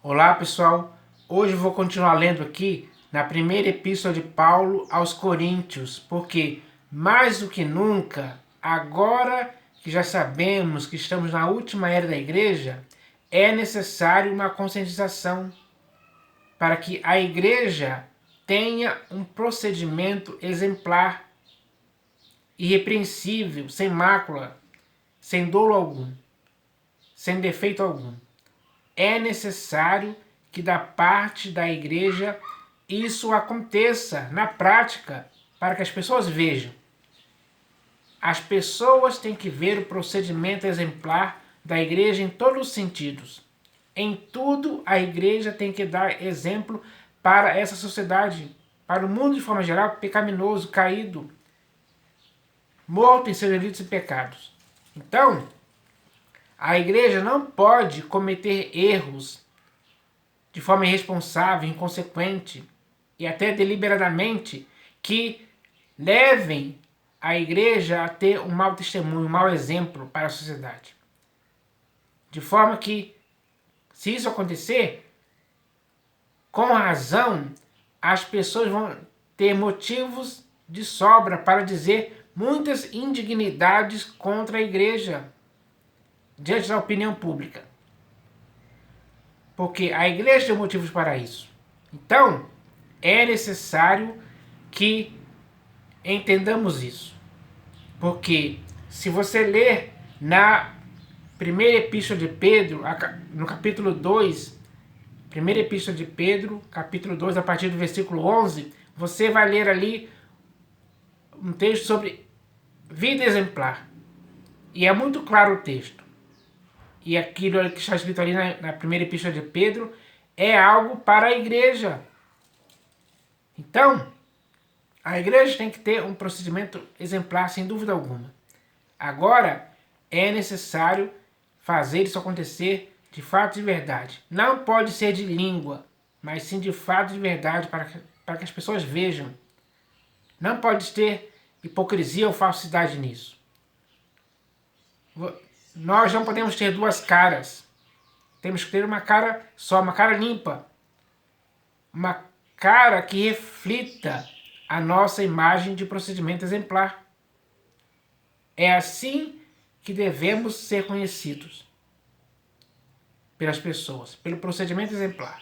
Olá pessoal, hoje eu vou continuar lendo aqui na primeira epístola de Paulo aos Coríntios, porque mais do que nunca, agora que já sabemos que estamos na última era da igreja, é necessário uma conscientização para que a igreja tenha um procedimento exemplar, irrepreensível, sem mácula, sem dolo algum, sem defeito algum. É necessário que da parte da igreja isso aconteça na prática para que as pessoas vejam. As pessoas têm que ver o procedimento exemplar da igreja em todos os sentidos. Em tudo a igreja tem que dar exemplo para essa sociedade, para o mundo de forma geral pecaminoso, caído, morto em seus delitos e pecados. Então, a igreja não pode cometer erros de forma irresponsável, inconsequente e até deliberadamente que levem a igreja a ter um mau testemunho, um mau exemplo para a sociedade. De forma que, se isso acontecer, com razão, as pessoas vão ter motivos de sobra para dizer muitas indignidades contra a igreja diante da opinião pública. Porque a igreja tem motivos para isso. Então, é necessário que entendamos isso. Porque se você ler na primeira epístola de Pedro, no capítulo 2, primeira epístola de Pedro, capítulo 2, a partir do versículo 11, você vai ler ali um texto sobre vida exemplar. E é muito claro o texto. E aquilo que está escrito ali na primeira epístola de Pedro é algo para a igreja. Então, a igreja tem que ter um procedimento exemplar, sem dúvida alguma. Agora, é necessário fazer isso acontecer de fato e de verdade. Não pode ser de língua, mas sim de fato e de verdade, para que as pessoas vejam. Não pode ter hipocrisia ou falsidade nisso. Nós não podemos ter duas caras. Temos que ter uma cara só, uma cara limpa. Uma cara que reflita a nossa imagem de procedimento exemplar. É assim que devemos ser conhecidos pelas pessoas, pelo procedimento exemplar.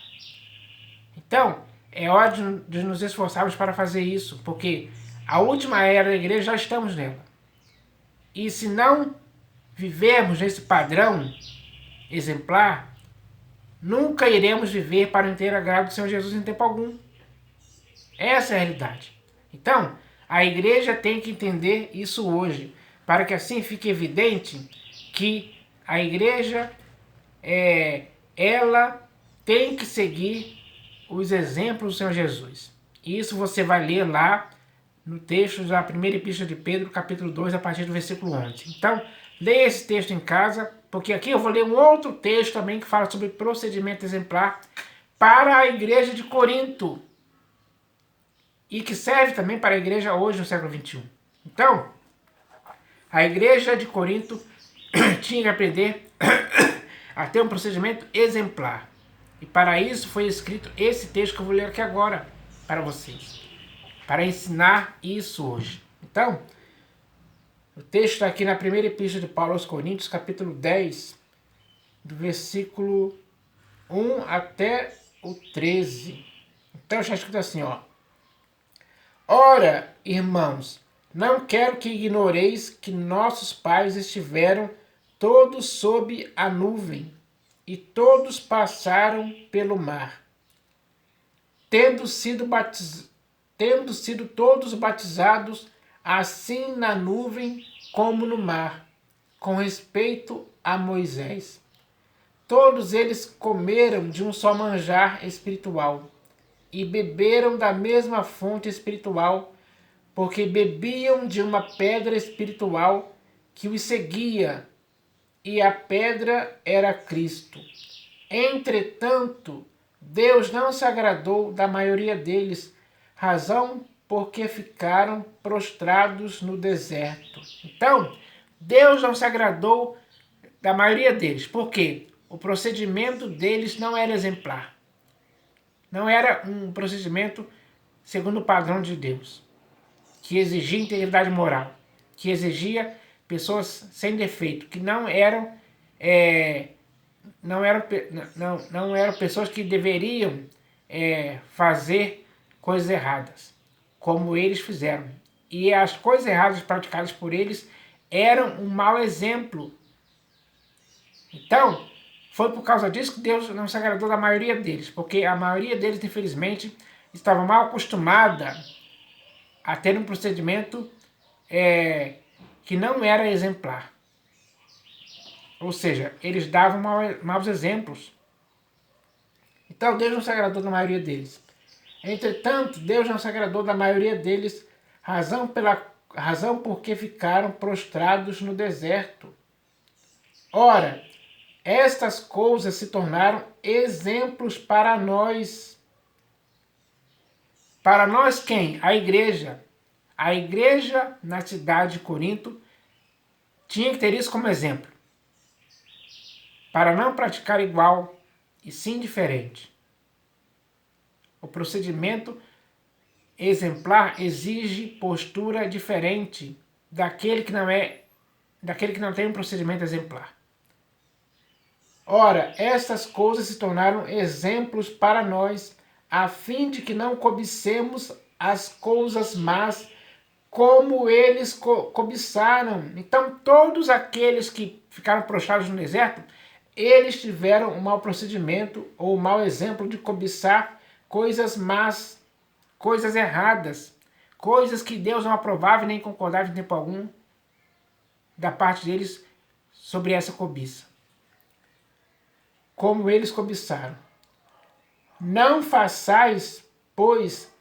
Então, é hora de nos esforçarmos para fazer isso, porque a última era da igreja já estamos nela. E se não vivermos nesse padrão exemplar, nunca iremos viver para o inteiro agrado do Senhor Jesus em tempo algum. Essa é a realidade. Então, a igreja tem que entender isso hoje, para que assim fique evidente que a igreja, ela tem que seguir os exemplos do Senhor Jesus. Isso você vai ler lá no texto da primeira epístola de Pedro, capítulo 2, a partir do versículo 11. Então, leia esse texto em casa, porque aqui eu vou ler um outro texto também que fala sobre procedimento exemplar para a igreja de Corinto e que serve também para a igreja hoje no século XXI. Então, a igreja de Corinto tinha que aprender a ter um procedimento exemplar. E para isso foi escrito esse texto que eu vou ler aqui agora para vocês, para ensinar isso hoje. Então, o texto está aqui na primeira epístola de Paulo aos Coríntios, capítulo 10, do versículo 1 até o 13. Então está escrito assim, ó. Ora, irmãos, não quero que ignoreis que nossos pais estiveram todos sob a nuvem, e todos passaram pelo mar, tendo sido todos batizados, assim na nuvem como no mar, com respeito a Moisés. Todos eles comeram de um só manjar espiritual e beberam da mesma fonte espiritual, porque bebiam de uma pedra espiritual que os seguia, e a pedra era Cristo. Entretanto, Deus não se agradou da maioria deles, razão porque ficaram prostrados no deserto. Então, Deus não se agradou da maioria deles. Por quê? o procedimento deles não era exemplar. Não era um procedimento segundo o padrão de Deus, que exigia integridade moral, que exigia pessoas sem defeito, que não eram pessoas que deveriam fazer coisas erradas, como eles fizeram. E as coisas erradas praticadas por eles eram um mau exemplo. Então, foi por causa disso que Deus não se agradou da maioria deles, porque a maioria deles, infelizmente, estava mal acostumada a ter um procedimento que não era exemplar. Ou seja, eles davam maus exemplos. Então Deus não se agradou da maioria deles. Entretanto, Deus não se agradou da maioria deles, razão porque ficaram prostrados no deserto. Ora, estas coisas se tornaram exemplos para nós. Para nós quem? A igreja. A igreja na cidade de Corinto tinha que ter isso como exemplo, para não praticar igual e sim diferente. O procedimento exemplar exige postura diferente daquele que não tem um procedimento exemplar. Ora, estas coisas se tornaram exemplos para nós, a fim de que não cobicemos as coisas más como eles cobiçaram. Então, todos aqueles que ficaram prostrados no deserto, eles tiveram um mau procedimento ou um mau exemplo de cobiçar coisas más, coisas erradas, coisas que Deus não aprovava e nem concordava em tempo algum da parte deles sobre essa cobiça. Como eles cobiçaram. Não vos façais, pois,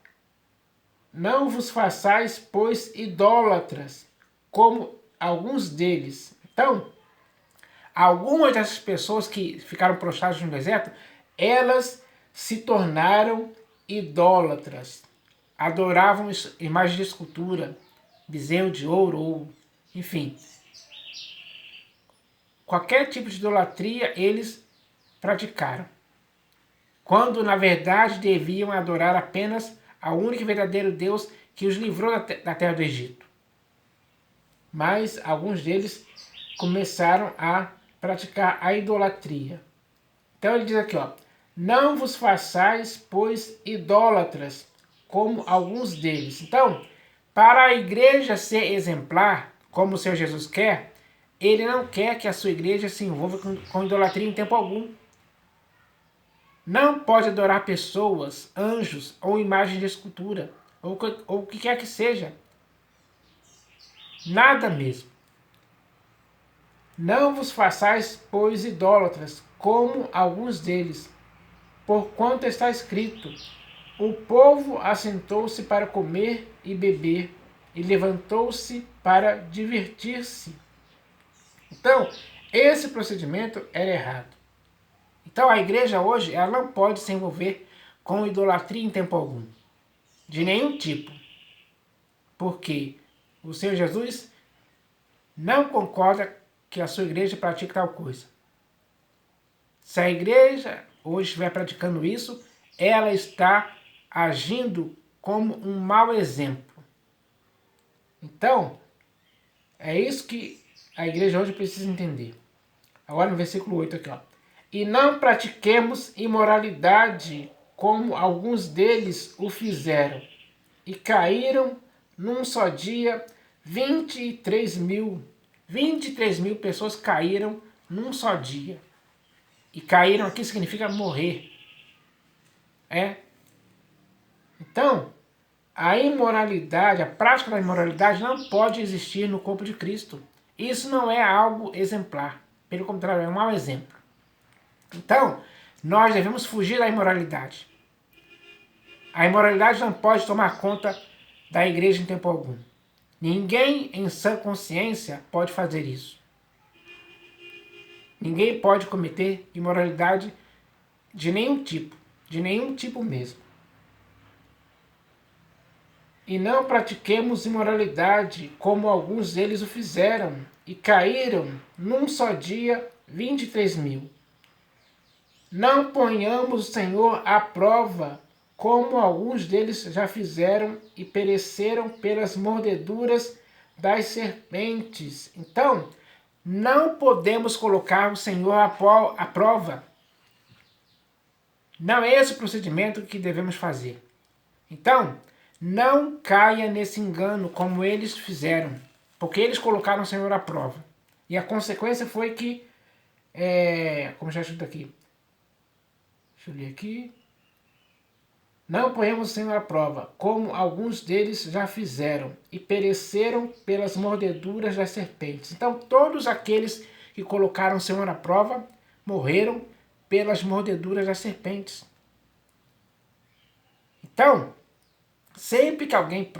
idólatras, como alguns deles. Então, algumas dessas pessoas que ficaram prostradas no deserto, elas se tornaram idólatras. Adoravam imagens de escultura, bezerro de ouro, ou enfim. Qualquer tipo de idolatria eles praticaram, quando na verdade deviam adorar apenas ao único e verdadeiro Deus que os livrou da terra do Egito. Mas alguns deles começaram a praticar a idolatria. Então ele diz aqui, não vos façais, pois, idólatras, como alguns deles. Então, para a igreja ser exemplar, como o Senhor Jesus quer, ele não quer que a sua igreja se envolva com idolatria em tempo algum. Não pode adorar pessoas, anjos ou imagens de escultura, ou o que quer que seja. Nada mesmo. Não vos façais, pois, idólatras, como alguns deles, porquanto está escrito: o povo assentou-se para comer e beber, e levantou-se para divertir-se. Então, esse procedimento era errado. Então a igreja hoje ela não pode se envolver com idolatria em tempo algum, de nenhum tipo, porque o Senhor Jesus não concorda que a sua igreja pratique tal coisa. Se a igreja hoje estiver praticando isso, ela está agindo como um mau exemplo. Então, é isso que a igreja hoje precisa entender. Agora no versículo 8 aqui, E não pratiquemos imoralidade, como alguns deles o fizeram, e caíram num só dia 23 mil. 23 mil pessoas caíram num só dia. E caíram aqui significa morrer. Então, a imoralidade, a prática da imoralidade não pode existir no corpo de Cristo. Isso não é algo exemplar. Pelo contrário, é um mau exemplo. Então, nós devemos fugir da imoralidade. A imoralidade não pode tomar conta da igreja em tempo algum. Ninguém em sã consciência pode fazer isso. Ninguém pode cometer imoralidade de nenhum tipo mesmo. E não pratiquemos imoralidade, como alguns deles o fizeram, e caíram num só dia 23 mil. não ponhamos o Senhor à prova, como alguns deles já fizeram e pereceram pelas mordeduras das serpentes. Então, não podemos colocar o Senhor à prova. Não é esse o procedimento que devemos fazer. Então, não caia nesse engano como eles fizeram, porque eles colocaram o Senhor à prova. E a consequência foi que, como já escrito aqui, deixa eu ler aqui. Não ponhamos o Senhor à prova, como alguns deles já fizeram, e pereceram pelas mordeduras das serpentes. Então, todos aqueles que colocaram o Senhor à prova morreram pelas mordeduras das serpentes. Então, sempre que alguém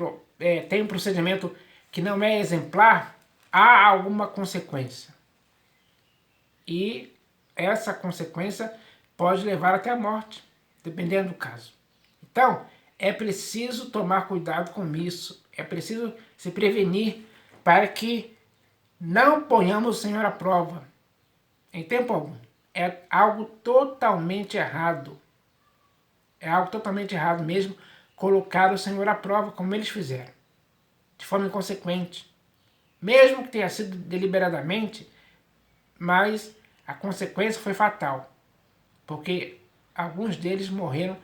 tem um procedimento que não é exemplar, há alguma consequência. E essa consequência pode levar até a morte, dependendo do caso. Então, é preciso tomar cuidado com isso. É preciso se prevenir para que não ponhamos o Senhor à prova em tempo algum. É algo totalmente errado. É algo totalmente errado mesmo colocar o Senhor à prova, como eles fizeram, de forma inconsequente. Mesmo que tenha sido deliberadamente, mas a consequência foi fatal, porque alguns deles morreram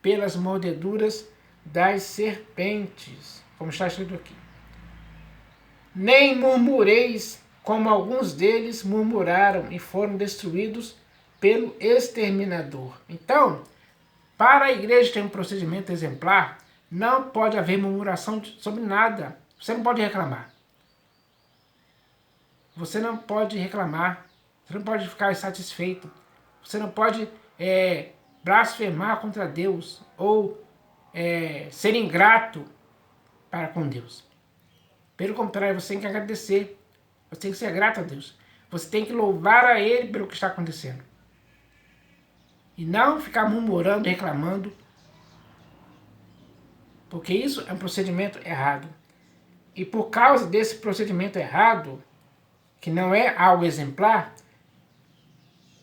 pelas mordeduras das serpentes, como está escrito aqui. Nem murmureis, como alguns deles murmuraram e foram destruídos pelo exterminador. Então, para a igreja ter um procedimento exemplar, não pode haver murmuração sobre nada. Você não pode reclamar. Você não pode reclamar. Você não pode ficar insatisfeito. Você não pode blasfemar contra Deus ou ser ingrato para com Deus. Pelo contrário, você tem que agradecer. Você tem que ser grato a Deus. Você tem que louvar a Ele pelo que está acontecendo. E não ficar murmurando, reclamando, porque isso é um procedimento errado. E por causa desse procedimento errado, que não é algo exemplar,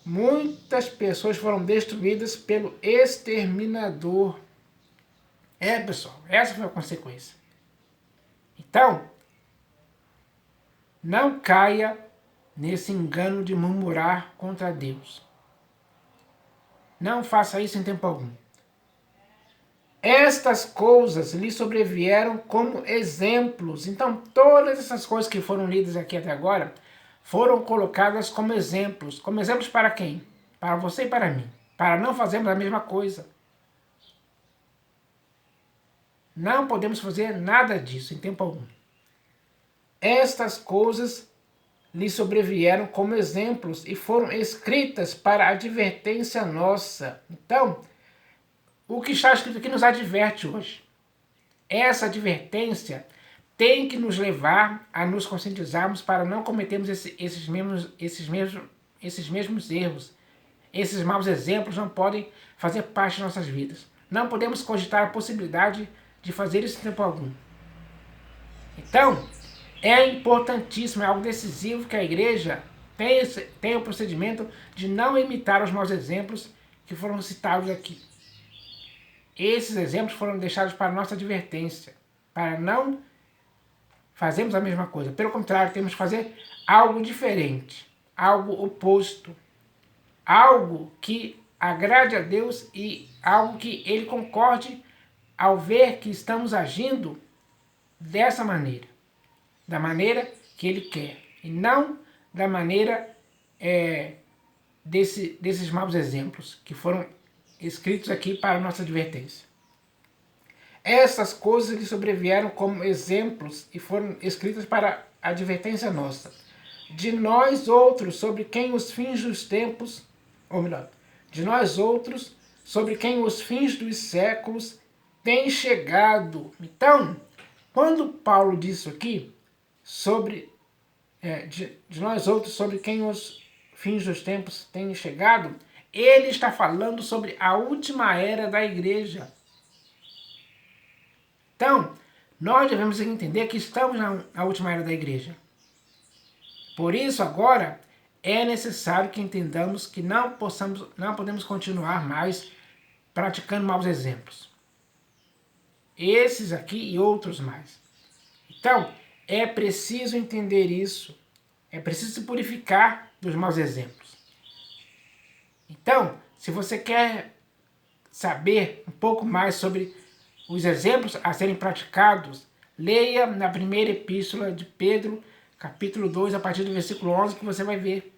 muitas pessoas foram destruídas pelo exterminador. Pessoal, essa foi a consequência. Então, não caia nesse engano de murmurar contra Deus. Não faça isso em tempo algum. Estas coisas lhe sobrevieram como exemplos. Então, todas essas coisas que foram lidas aqui até agora foram colocadas como exemplos. Como exemplos para quem? Para você e para mim. Para não fazermos a mesma coisa. Não podemos fazer nada disso em tempo algum. Estas coisas lhe sobrevieram como exemplos e foram escritas para advertência nossa. Então, o que está escrito aqui nos adverte hoje. Essa advertência tem que nos levar a nos conscientizarmos para não cometermos esses mesmos erros. Esses maus exemplos não podem fazer parte de nossas vidas. Não podemos cogitar a possibilidade de fazer isso em tempo algum. Então, é importantíssimo, é algo decisivo que a igreja tenha o procedimento de não imitar os maus exemplos que foram citados aqui. Esses exemplos foram deixados para nossa advertência, para não fazermos a mesma coisa. Pelo contrário, temos que fazer algo diferente, algo oposto, algo que agrade a Deus e algo que Ele concorde ao ver que estamos agindo dessa maneira, da maneira que Ele quer, e não da maneira desses maus exemplos que foram escritos aqui para nossa advertência. Essas coisas lhe sobrevieram como exemplos e foram escritas para advertência nossa. De nós outros, sobre quem os fins dos tempos, ou melhor, de nós outros, sobre quem os fins dos séculos têm chegado. Então, quando Paulo diz isso aqui, de nós outros, sobre quem os fins dos tempos têm chegado, ele está falando sobre a última era da igreja. Então, nós devemos entender que estamos na última era da igreja. Por isso, agora, é necessário que entendamos que não podemos continuar mais praticando maus exemplos. Esses aqui e outros mais. Então, é preciso entender isso. É preciso se purificar dos maus exemplos. Então, se você quer saber um pouco mais sobre os exemplos a serem praticados, leia na primeira epístola de Pedro, capítulo 2, a partir do versículo 11, que você vai ver.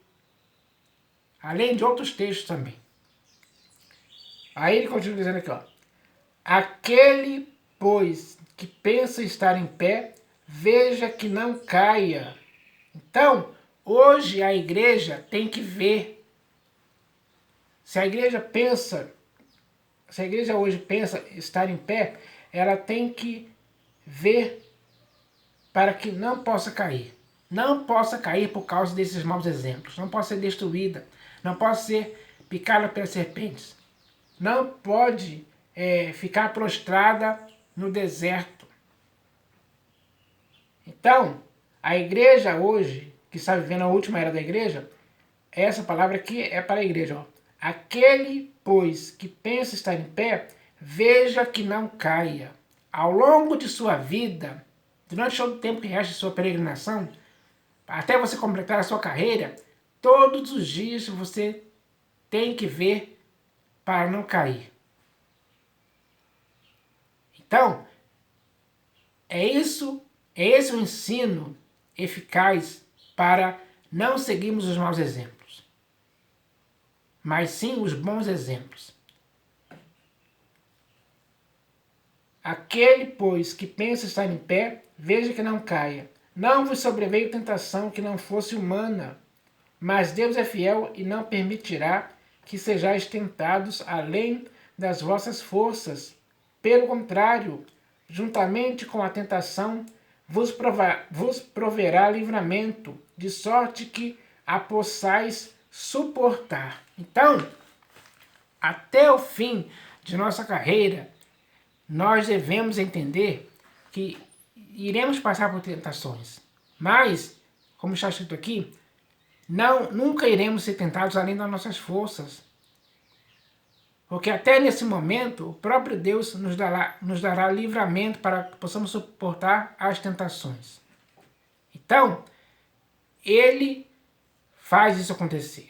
Além de outros textos também. Aí ele continua dizendo aqui, ó. Aquele, pois, que pensa estar em pé, veja que não caia. Então, hoje a igreja tem que ver. Se a igreja hoje pensa estar em pé, ela tem que ver para que não possa cair. Não possa cair por causa desses maus exemplos. Não possa ser destruída. Não possa ser picada pelas serpentes. Não pode ficar prostrada no deserto. Então, a igreja hoje, que está vivendo a última era da igreja, essa palavra aqui é para a igreja. Ó. Aquele, pois, que pensa estar em pé, veja que não caia. Ao longo de sua vida, durante todo o tempo que resta de sua peregrinação, até você completar a sua carreira, todos os dias você tem que ver para não cair. Então, é esse o ensino eficaz para não seguirmos os maus exemplos, mas sim os bons exemplos. Aquele, pois, que pensa estar em pé, veja que não caia. Não vos sobreveio tentação que não fosse humana, mas Deus é fiel e não permitirá que sejais tentados além das vossas forças. Pelo contrário, juntamente com a tentação, vos proverá livramento, de sorte que a possais suportar. Então, até o fim de nossa carreira, nós devemos entender que iremos passar por tentações, mas, como está escrito aqui, nunca iremos ser tentados além das nossas forças. Porque até nesse momento, o próprio Deus nos dará livramento para que possamos suportar as tentações. Então, Ele faz isso acontecer.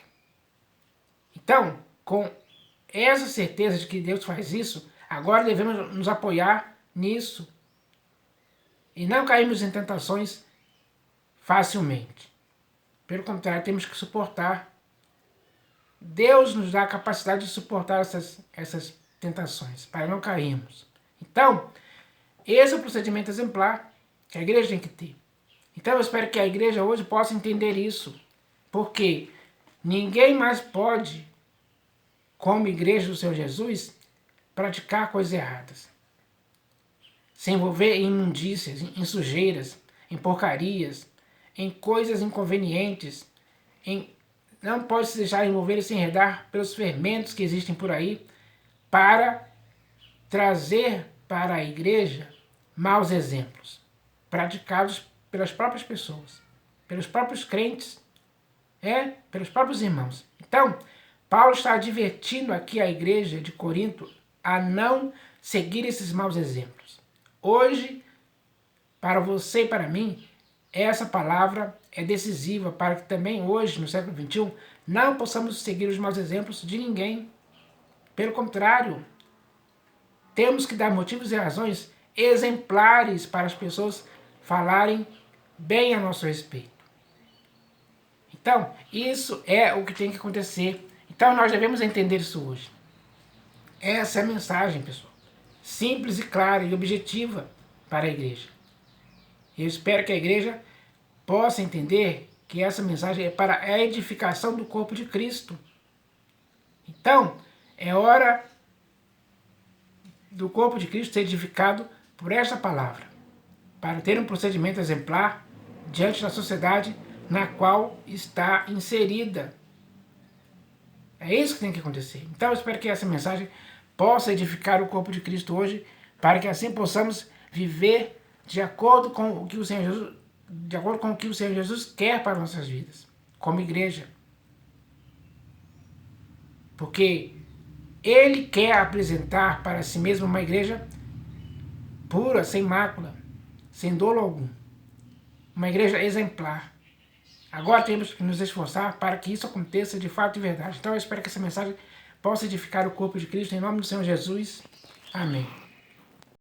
Então, com essa certeza de que Deus faz isso, agora devemos nos apoiar nisso e não cairmos em tentações facilmente. Pelo contrário, temos que suportar. Deus nos dá a capacidade de suportar essas tentações, para não cairmos. Então, esse é o procedimento exemplar que a igreja tem que ter. Então, eu espero que a igreja hoje possa entender isso, porque ninguém mais pode, como igreja do Senhor Jesus, praticar coisas erradas. Se envolver em imundícias, em sujeiras, em porcarias, em coisas inconvenientes, não pode se deixar envolver e se enredar pelos fermentos que existem por aí para trazer para a igreja maus exemplos, praticados pelas próprias pessoas, pelos próprios crentes, pelos próprios irmãos. Então, Paulo está advertindo aqui a igreja de Corinto a não seguir esses maus exemplos. Hoje, para você e para mim, essa palavra é decisiva para que também hoje, no século XXI, não possamos seguir os maus exemplos de ninguém. Pelo contrário, temos que dar motivos e razões exemplares para as pessoas falarem bem a nosso respeito. Então, isso é o que tem que acontecer. Então, nós devemos entender isso hoje. Essa é a mensagem, pessoal. Simples e clara e objetiva para a igreja. Eu espero que a igreja possa entender que essa mensagem é para a edificação do corpo de Cristo. Então, é hora do corpo de Cristo ser edificado por esta palavra, para ter um procedimento exemplar diante da sociedade na qual está inserida. É isso que tem que acontecer. Então, eu espero que essa mensagem possa edificar o corpo de Cristo hoje, para que assim possamos viver de acordo com o que o Senhor Jesus quer para nossas vidas, como igreja. porque Ele quer apresentar para si mesmo uma igreja pura, sem mácula, sem dolo algum. Uma igreja exemplar. Agora temos que nos esforçar para que isso aconteça de fato e verdade. Então eu espero que essa mensagem possa edificar o corpo de Cristo em nome do Senhor Jesus. Amém.